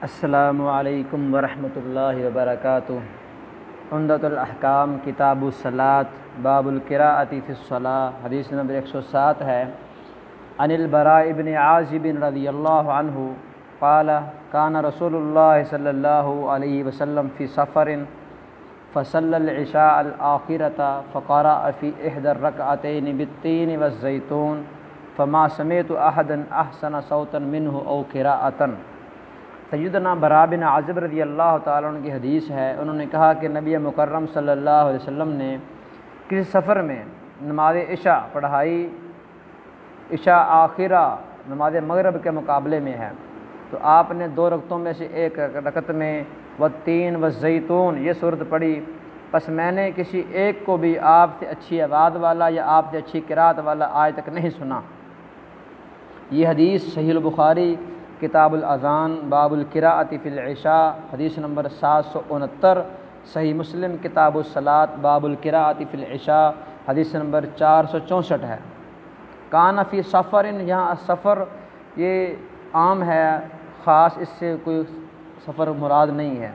السلام علیکم ورحمۃ اللہ وبرکاتہ۔ عمدۃ الاحکام کتاب الصلاۃ باب القراءۃ فی الصلاۃ حدیث نمبر 107 ہے۔ عن البراء بن عازب رضی اللہ عنہ قال کان رسول اللہ صلی اللہ علیہ وسلم فی سفر فصلی العشاء الآخرۃ فقرأ فی احدى الرکعتین بالتین والزیتون فما سمعت احدا احسن صوتا منہ او قراءۃ۔ سیدنا براء بن عازب رضی اللہ تعالیٰ عنہ کی حدیث ہے، انہوں نے کہا کہ نبی مکرم صلی اللہ علیہ وسلم نے کسی سفر میں نماز عشاء پڑھائی۔ عشاء آخرہ نماز مغرب کے مقابلے میں ہے، تو آپ نے 2 رکعتوں میں سے ایک رکعت میں والتین والزیتون یہ صورت پڑھی۔ پس میں نے کسی ایک کو بھی آپ سے اچھی آواز والا یا آپ سے اچھی قرات والا آج تک نہیں سنا۔ یہ حدیث صحیح البخاری کتاب الاذان باب القراءۃ فی العشاء حدیث نمبر 769، صحیح مسلم کتاب الصلاۃ باب القراءۃ فی العشاء حدیث نمبر 464 ہے۔ کان فی سفر، یہاں سفر یہ عام ہے، خاص اس سے کوئی سفر مراد نہیں ہے۔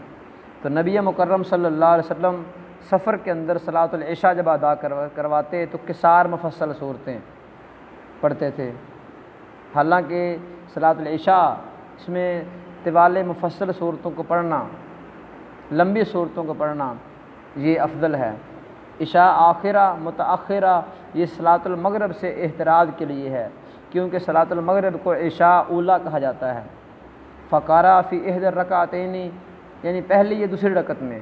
تو نبی مکرم صلی اللہ علیہ وسلم سفر کے اندر صلاۃ العشاء جب ادا کرواتے تو قصار مفصل صورتیں پڑھتے تھے۔ حالانکہ صلاۃ العشاء اس میں طوال مفصل صورتوں کو پڑھنا، لمبی صورتوں کو پڑھنا یہ افضل ہے۔ عشاء آخرہ متأخرہ یہ صلاۃ المغرب سے احتراز کے لیے ہے، کیونکہ صلاۃ المغرب کو عشاء اولیٰ کہا جاتا ہے۔ فقرأ فی احدی الرکعتین یعنی پہلی یا دوسری رکعت میں،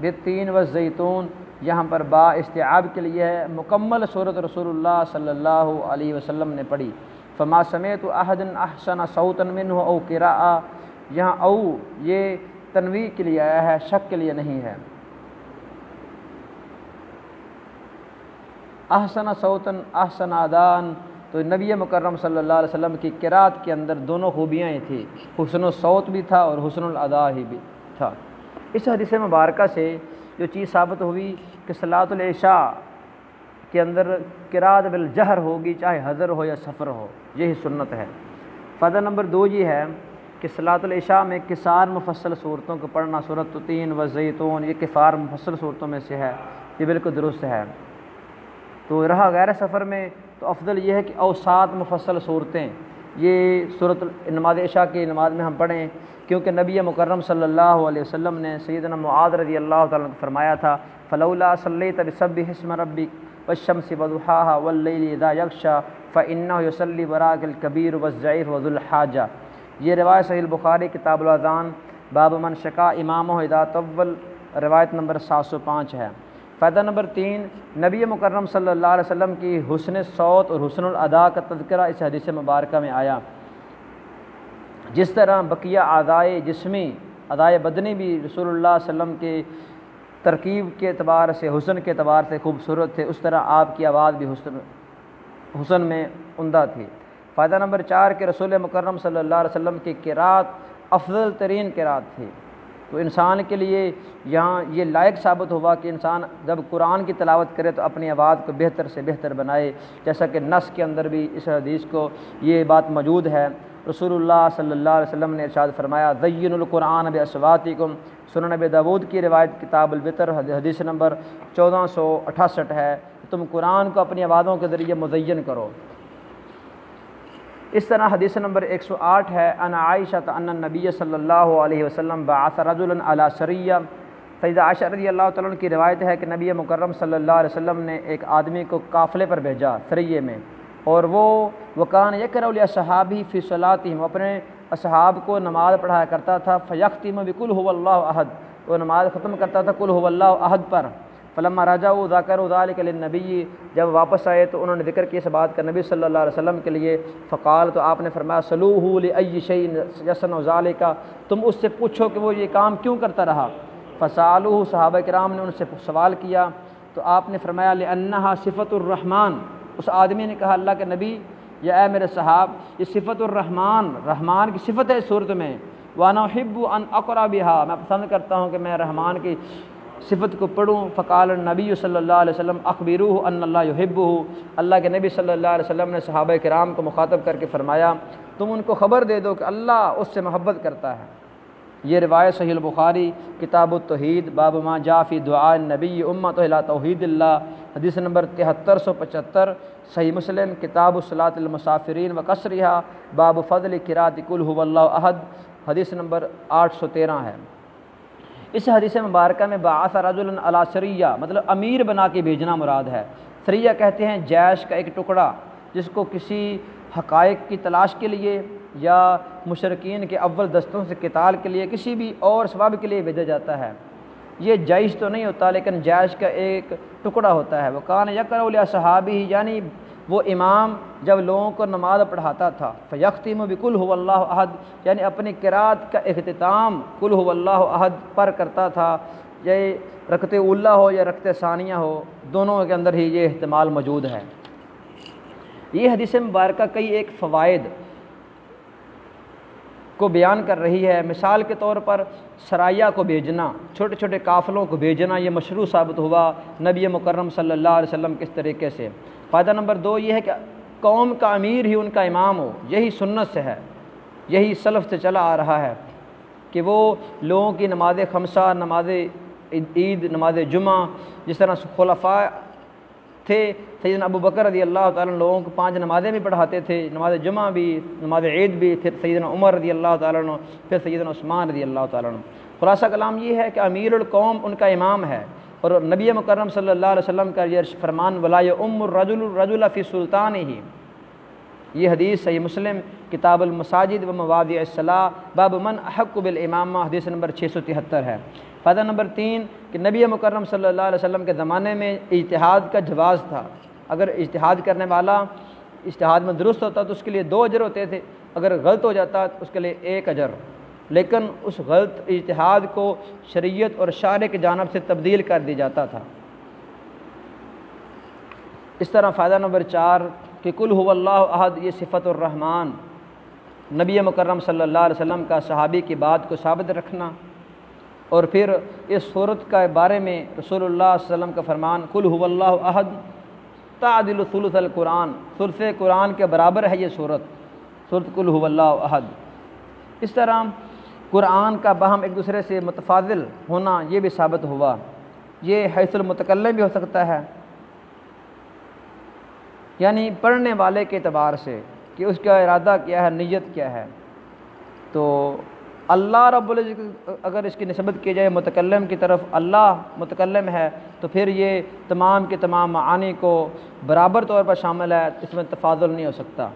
بالتین والزیتون یہاں پر با استیعاب کے لیے ہے، مکمل صورت رسول اللہ صلی اللہ علیہ وسلم نے پڑھی۔ فما سمعت احدا احسن صوتا منہ او قراءۃ، یہاں او یہ تنویع کے لیے آیا ہے، شک کے لیے نہیں ہے۔ احسن صوتا احسن ادان، تو نبی مکرم صلی اللہ علیہ وسلم کی قرات کے اندر دونوں خوبیاں ہی تھیں، حسن الصوت بھی تھا اور حسن الادا ہی بھی تھا۔ اس حدیث مبارکہ سے جو چیز ثابت ہوئی کہ صلاۃ العشاء کے اندر قرات بالجہر ہوگی، چاہے حضر ہو یا سفر ہو، یہی سنت ہے۔ فائدہ نمبر 2 یہ ہے کہ صلاۃ العشاء میں قصار مفصل صورتوں کو پڑھنا، سورۃ التین والزیتون یہ قصار مفصل صورتوں میں سے ہے، یہ بالکل درست ہے۔ تو رہا غیر سفر میں تو افضل یہ ہے کہ اوساط مفصل صورتیں یہ سورۃ نماز عشاء کی نماز میں ہم پڑھیں، کیونکہ نبی مکرم صلی اللہ علیہ وسلم نے سیدنا معاذ رضی اللہ تعالیٰ عنہ فرمایا تھا فلولا صلیت بسبح اسم ربک والشمس وضحاها واللیل اذا یغشی فانہ یصلی وراءک الکبیر والضعیف وذو الحاجہ۔ یہ روایت صحیح البخاری کتاب الاذان باب من شکا امامہ اذا طول روایت نمبر 705 ہے۔ فائدہ نمبر 3، نبی مکرم صلی اللہ علیہ وسلم کی حسن صوت اور حسن الادا کا تذکرہ اس حدیث مبارکہ میں آیا۔ جس طرح بقیہ اعضائے جسمی، ادائے بدنی بھی رسول اللہ صلی اللہ علیہ وسلم کے ترکیب کے اعتبار سے، حسن کے اعتبار سے خوبصورت تھے، اس طرح آپ کی آواز بھی حسن میں عمدہ تھی۔ فائدہ نمبر 4 کہ رسول مکرم صلی اللہ علیہ وسلم کی قرات افضل ترین قرات تھی۔ تو انسان کے لیے یہاں یہ لائق ثابت ہوا کہ انسان جب قرآن کی تلاوت کرے تو اپنی آواز کو بہتر سے بہتر بنائے، جیسا کہ نص کے اندر بھی اس حدیث کو یہ بات موجود ہے۔ رسول اللہ صلی اللہ علیہ وسلم نے ارشاد فرمایا زینوا القرآن باصواتکم، سنن ابی داؤد کی روایت کتاب الوتر حدیث نمبر 1468 ہے، تم قرآن کو اپنی آوازوں کے ذریعے مزین کرو۔ اس طرح حدیث نمبر 108 ہے ان عائشہ ان النبی صلی اللہ علیہ وسلم بعث رجلا علی سریہ، سیدہ عائشہ رضی اللہ تعالیٰ عنہ کی روایت ہے کہ نبی مکرم صلی اللہ علیہ وسلم نے ایک آدمی کو قافلے پر بھیجا سریے میں، اور وہ وکان یقرأ لاصحابہ فی صلاتہم، اپنے اصحاب کو نماز پڑھایا کرتا تھا، فیختم بقل هو اللہ احد، وہ نماز ختم کرتا تھا قل هو اللہ احد پر۔ فلما رجعوا ذکروا ذلک للنبی، جب واپس آئے تو انہوں نے ذکر کیا اس بات کا نبی صلی اللہ علیہ وسلم کے لیے، فقال تو آپ نے فرمایا سلوہ لأی شیء یصنع ذلک، تم اس سے پوچھو کہ وہ یہ کام کیوں کرتا رہا۔ فسألوہ، صحابہ کرام نے ان سے سوال کیا تو آپ نے فرمایا لأنہا صفت الرحمن، اس آدمی نے کہا اللہ کے نبی یا اے میرے صحاب یہ صفت الرحمن، رحمان کی صفت ہے اس صورت میں، وانا احب ان اقرأ بها، میں پسند کرتا ہوں کہ میں رحمان کی صفت کو پڑھوں۔ فقال النبی صلی اللہ علیہ وسلم اخبروہ ان اللہ یحبہ، اللہ کے نبی صلی اللہ علیہ وسلم نے صحابہ کرام کو مخاطب کر کے فرمایا تم ان کو خبر دے دو کہ اللہ اس سے محبت کرتا ہے۔ یہ روایت صحیح البخاری کتاب التوحید باب ما جاء فی دعاء النبی امۃ الی توحید اللہ حدیث نمبر 7375، صحیح مسلم کتاب الصلاۃ للمسافرین وقصرها باب فضل قراءۃ قل هو اللہ احد حدیث نمبر 813 ہے۔ اس حدیث مبارکہ میں بعث رجلا علی سریہ مطلب امیر بنا کے بھیجنا مراد ہے۔ سریہ کہتے ہیں جیش کا ایک ٹکڑا جس کو کسی حقائق کی تلاش کے لیے یا مشرکین کے اول دستوں سے قتال کے لیے کسی بھی اور سبب کے لیے بھیجا جاتا ہے۔ یہ جیش تو نہیں ہوتا لیکن جیش کا ایک ٹکڑا ہوتا ہے۔ وہ کان یقرأ لأصحابہ یعنی وہ امام جب لوگوں کو نماز پڑھاتا تھا فیختم بقل هو اللہ احد یعنی اپنی قرات کا اختتام قل هو اللہ احد پر کرتا تھا، یہ رکعت اولا ہو یا رکعت ثانیہ ہو، دونوں کے اندر ہی یہ احتمال موجود ہے۔ یہ حدیث مبارکہ کئی ایک فوائد کو بیان کر رہی ہے۔ مثال کے طور پر سرایہ کو بھیجنا، چھوٹے چھوٹے قافلوں کو بھیجنا، یہ مشروع ثابت ہوا نبی مکرم صلی اللہ علیہ وسلم کس طریقے سے۔ فائدہ نمبر 2 یہ ہے کہ قوم کا امیر ہی ان کا امام ہو، یہی سنت سے ہے، یہی سلف سے چلا آ رہا ہے کہ وہ لوگوں کی نماز خمسہ، نماز عید، نماز جمعہ، جس طرح خلفاء تھے سیدنا ابو بکر رضی اللہ تعالیٰ عنہ لوگوں کو 5 نمازیں بھی پڑھاتے تھے، نماز جمعہ بھی، نماز عید بھی، پھر سیدنا عمر رضی اللہ تعالیٰ عنہ، پھر سیدنا عثمان رضی اللہ تعالیٰ عنہ۔ خلاصہ کلام یہ ہے کہ امیر القوم ان کا امام ہے، اور نبی مکرم صلی اللہ علیہ وسلم کا یہ فرمان ولا یؤم الرجل الرجل فی سلطانہ، یہ حدیث صحیح مسلم کتاب المساجد و مواضع الصلاۃ باب من احق بالامامہ حدیث نمبر 673 ہے۔ فائدہ نمبر 3 کہ نبی مکرم صلی اللہ علیہ وسلم کے زمانے میں اجتہاد کا جواز تھا۔ اگر اجتہاد کرنے والا اجتہاد میں درست ہوتا تو اس کے لیے 2 اجر ہوتے تھے، اگر غلط ہو جاتا تو اس کے لیے 1 اجر، لیکن اس غلط اجتہاد کو شریعت اور شارع کی جانب سے تبدیل کر دیا جاتا تھا۔ اس طرح فائدہ نمبر 4 کہ قل هو اللہ احد یہ صفت الرحمن، نبی مکرم صلی اللہ علیہ وسلم کا صحابی کی بات کو ثابت رکھنا، اور پھر اس صورت کے بارے میں رسول اللہ صلی اللہ علیہ وسلم کا فرمان قل هو اللہ احد تعدل ثلث القرآن، ثلث قرآن کے برابر ہے یہ صورت قل هو اللہ احد۔ اس طرح قرآن کا باہم ایک دوسرے سے متفاضل ہونا یہ بھی ثابت ہوا، یہ حیث المتکلم بھی ہو سکتا ہے، یعنی پڑھنے والے کے اعتبار سے کہ اس کا ارادہ کیا ہے، نیت کیا ہے۔ تو اللہ رب العزت اگر اس کی نسبت کی جائے متکلم کی طرف، اللہ متکلم ہے، تو پھر یہ تمام کے تمام معانی کو برابر طور پر شامل ہے، اس میں تفاضل نہیں ہو سکتا۔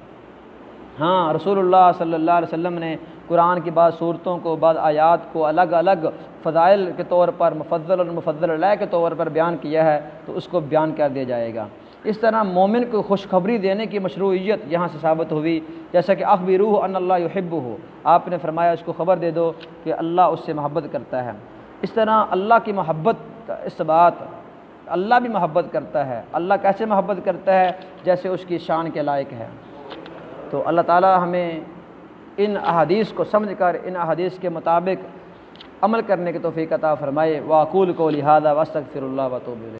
ہاں رسول اللہ صلی اللہ علیہ وسلم نے قرآن کی بعض صورتوں کو، بعض آیات کو الگ الگ فضائل کے طور پر مفضل اور مفضل علیہ کے طور پر بیان کیا ہے، تو اس کو بیان کر دیا جائے گا۔ اس طرح مومن کو خوشخبری دینے کی مشروعیت یہاں سے ثابت ہوئی، جیسا کہ اخبروہ ان اللہ یحبہ، آپ نے فرمایا اس کو خبر دے دو کہ اللہ اس سے محبت کرتا ہے۔ اس طرح اللہ کی محبت کا اثبات، اللہ بھی محبت کرتا ہے، اللہ کیسے محبت کرتا ہے؟ جیسے اس کی شان کے لائق ہے۔ تو اللہ تعالی ہمیں ان احادیث کو سمجھ کر ان احادیث کے مطابق عمل کرنے کی توفیق عطا فرمائے۔ واقول قولی ھذا واستغفر اللہ واتوب الیہ۔